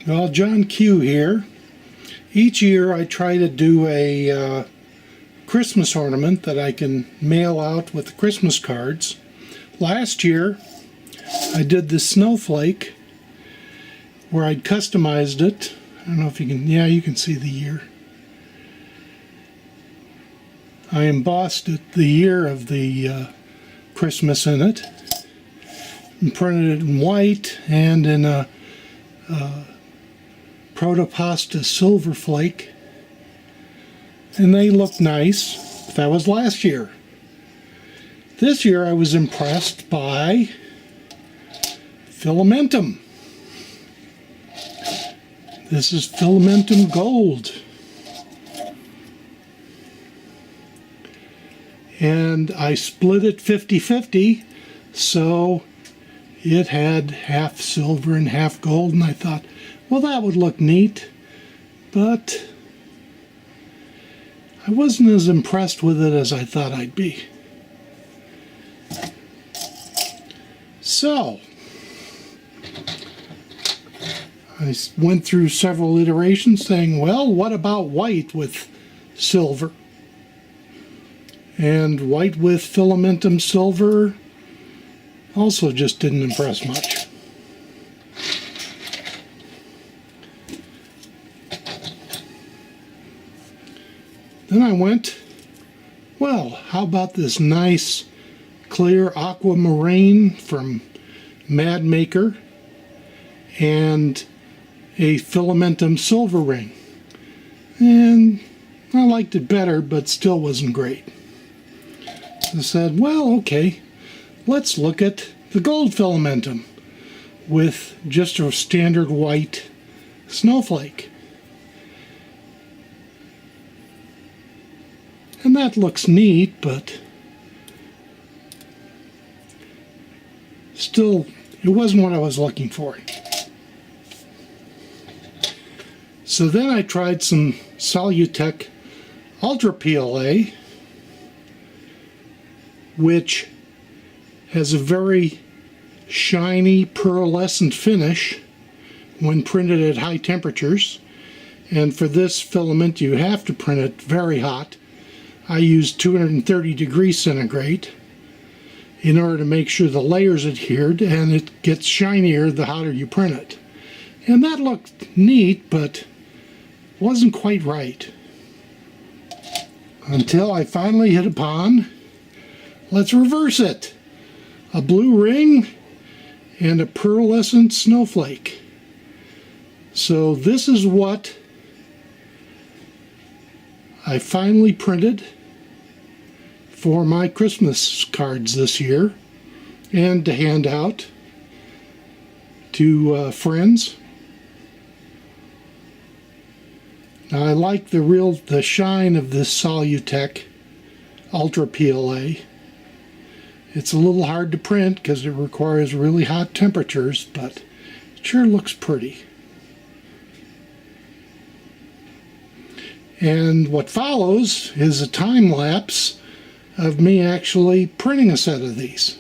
Well, John Q here. Each year I try to do a Christmas ornament that I can mail out with Christmas cards. Last year I did the snowflake where I'd customized it. I don't know if you can, yeah, you can see the year. I embossed it, the year of the Christmas in it, and printed it in white and in a protopasta silver flake, and they look nice. That was last year. This year I was impressed by Filamentum. This is Filamentum Gold, and I split it 50-50, so it had half silver and half gold, and I thought, well, that would look neat, but I wasn't as impressed with it as I thought I'd be. So I went through several iterations saying, well, what about white with silver? And white with Filamentum silver also just didn't impress much. Then I went, well, how about this nice clear aquamarine from Mad Maker and a Filamentum silver ring? And I liked it better, but still wasn't great. I said, well, okay, let's look at the gold Filamentum with just a standard white snowflake. And that looks neat, but still, it wasn't what I was looking for. So then I tried some Solutech Ultra PLA, which has a very shiny pearlescent finish when printed at high temperatures. And for this filament you have to print it very hot. I used 230 degrees centigrade in order to make sure the layers adhered, and it gets shinier the hotter you print it. And that looked neat, but wasn't quite right. Until I finally hit upon, let's reverse it, a blue ring and a pearlescent snowflake. So this is what I finally printed for my Christmas cards this year and to hand out to friends. Now I like the shine of this Solutech Ultra PLA. It's a little hard to print because it requires really hot temperatures, but it sure looks pretty. And what follows is a time lapse of me actually printing a set of these.